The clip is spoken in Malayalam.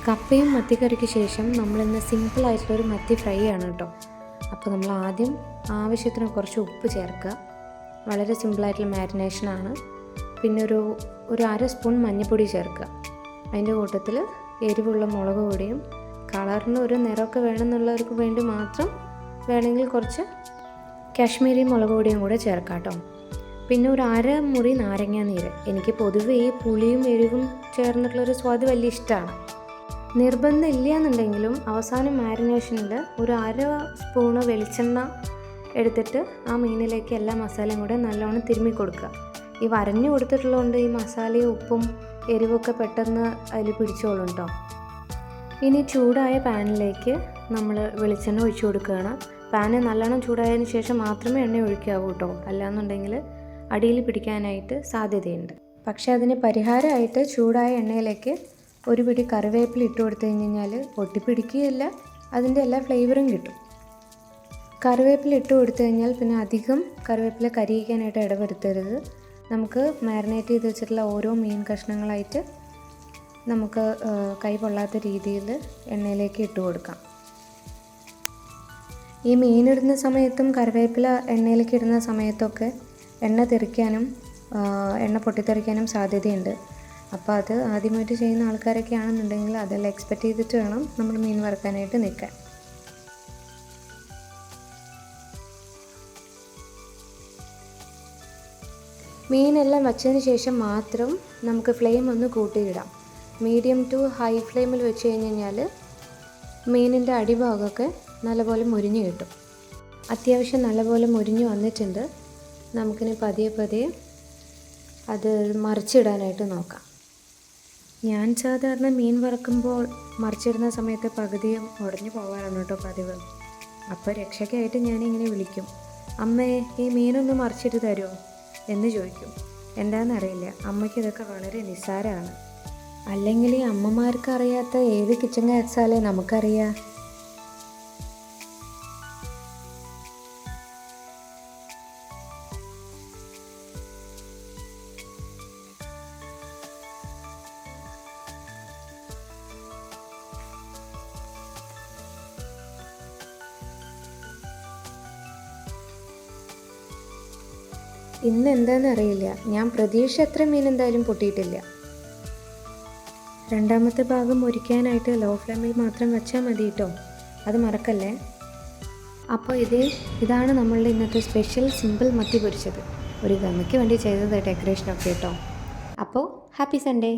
കപ്പയും മത്തിക്കറിക്ക് ശേഷം നമ്മളിന്ന് സിമ്പിളായിട്ടുള്ളൊരു മത്തി ഫ്രൈ ആണ് കേട്ടോ. അപ്പോൾ നമ്മൾ ആദ്യം ആവശ്യത്തിന് കുറച്ച് ഉപ്പ് ചേർക്കുക. വളരെ സിമ്പിളായിട്ടുള്ള മാരിനേഷനാണ്. പിന്നെ ഒരു അര സ്പൂൺ മഞ്ഞൾപ്പൊടി ചേർക്കുക. അതിൻ്റെ കൂട്ടത്തിൽ എരിവുള്ള മുളക് പൊടിയും കളറിന് ഒരു നിറമൊക്കെ വേണമെന്നുള്ളവർക്ക് വേണ്ടി മാത്രം വേണമെങ്കിൽ കുറച്ച് കാശ്മീരി മുളക് പൊടിയും കൂടെ ചേർക്കാം കേട്ടോ. പിന്നെ ഒരു അര മുറി നാരങ്ങ നീര്. എനിക്ക് പൊതുവേ ഈ പുളിയും എരിവും ചേർന്നിട്ടുള്ളൊരു സ്വാദ് വലിയ ഇഷ്ടമാണ്. നിർബന്ധം ഇല്ല എന്നുണ്ടെങ്കിലും അവസാനം മാരിനേഷനിൽ ഒരു അര സ്പൂണ് വെളിച്ചെണ്ണ എടുത്തിട്ട് ആ മീനിലേക്ക് എല്ലാ മസാലയും കൂടെ നല്ലോണം തിരുമ്മി കൊടുക്കുക. ഈ വരഞ്ഞു കൊടുത്തിട്ടുള്ളതുകൊണ്ട് ഈ മസാലയും ഉപ്പും എരിവൊക്കെ പെട്ടെന്ന് അതിൽ പിടിച്ചോളും കേട്ടോ. ഇനി ചൂടായ പാനിലേക്ക് നമ്മൾ വെളിച്ചെണ്ണ ഒഴിച്ചു കൊടുക്കുകയാണ്. പാന് നല്ലോണം ചൂടായതിന് ശേഷം മാത്രമേ എണ്ണ ഒഴിക്കാവൂ കേട്ടോ, അല്ലാന്നുണ്ടെങ്കിൽ അടിയിൽ പിടിക്കാനായിട്ട് സാധ്യതയുണ്ട്. പക്ഷേ അതിന് പരിഹാരമായിട്ട് ചൂടായ എണ്ണയിലേക്ക് ഒരു പിടി കറിവേപ്പില ഇട്ട് കൊടുത്തു കഴിഞ്ഞാൽ ഒട്ടിപ്പിടിക്കുകയില്ല, അതിൻ്റെ എല്ലാ ഫ്ലേവറും കിട്ടും. കറിവേപ്പില ഇട്ട് കൊടുത്തു കഴിഞ്ഞാൽ പിന്നെ അധികം കറിവേപ്പില കരിയിക്കാനായിട്ട് ഇടവരുത്തരുത്. നമുക്ക് മാരിനേറ്റ് ചെയ്ത് വെച്ചിട്ടുള്ള ഓരോ മീൻ കഷ്ണങ്ങളായിട്ട് നമുക്ക് കൈ പൊള്ളാത്ത രീതിയിൽ എണ്ണയിലേക്ക് ഇട്ട് കൊടുക്കാം. ഈ മീനിടുന്ന സമയത്തും കറിവേപ്പില എണ്ണയിലേക്ക് ഇടുന്ന സമയത്തൊക്കെ എണ്ണ തെറിക്കാനും എണ്ണ പൊട്ടിത്തെറിക്കാനും സാധ്യതയുണ്ട്. അപ്പോൾ അത് ആദ്യമായിട്ട് ചെയ്യുന്ന ആൾക്കാരൊക്കെ ആണെന്നുണ്ടെങ്കിൽ അതെല്ലാം എക്സ്പെക്റ്റ് ചെയ്തിട്ട് വേണം നമ്മൾ മീൻ വറുക്കാനായിട്ട് നിൽക്കാൻ. മീനെല്ലാം വച്ചതിന് ശേഷം മാത്രം നമുക്ക് ഫ്ലെയിം ഒന്ന് കൂട്ടിയിടാം. മീഡിയം ടു ഹൈ ഫ്ലെയിമിൽ വെച്ച് കഴിഞ്ഞാൽ മീനിൻ്റെ അടിഭാഗമൊക്കെ നല്ലപോലെ മുരിഞ്ഞ് കിട്ടും. അത്യാവശ്യം നല്ലപോലെ മുരിഞ്ഞ് വന്നിട്ടുണ്ട്. നമുക്കിനി പതിയെ അത് മറിച്ചിടാനായിട്ട് നോക്കാം. ഞാൻ സാധാരണ മീൻ വറക്കുമ്പോൾ മറിച്ചിടുന്ന സമയത്ത് പകുതിയും ഉടഞ്ഞു പോകാറാണ് കേട്ടോ പതിവ്. അപ്പോൾ രക്ഷയ്ക്കായിട്ട് ഞാനിങ്ങനെ വിളിക്കും, അമ്മേ ഈ മീനൊന്ന് മറിച്ചിട്ട് തരുമോ എന്ന് ചോദിക്കും. എന്താണെന്നറിയില്ല, അമ്മയ്ക്ക് ഇതൊക്കെ വളരെ നിസ്സാരമാണ്. അല്ലെങ്കിൽ ഈ അമ്മമാർക്ക് അറിയാത്ത ഏത് കിച്ചൺ ഹാക്സാലേ നമുക്കറിയാം. ഇന്ന് എന്താണെന്നറിയില്ല, ഞാൻ പ്രതീക്ഷ അത്ര മീൻ എന്തായാലും പൊട്ടിയിട്ടില്ല. രണ്ടാമത്തെ ഭാഗം മുരിക്കാനായിട്ട് ലോ ഫ്ലെയിമിൽ മാത്രം വെച്ചാൽ മതി കേട്ടോ, അത് മറക്കല്ലേ. അപ്പോൾ ഇതാണ് നമ്മളുടെ ഇന്നത്തെ സ്പെഷ്യൽ സിമ്പിൾ മത്തി പൊരിച്ചത്. ഒരു ഗമയ്ക്ക് വേണ്ടി ചെയ്തത് ഡെക്കറേഷനൊക്കെ കേട്ടോ. അപ്പോൾ ഹാപ്പി സൺഡേ.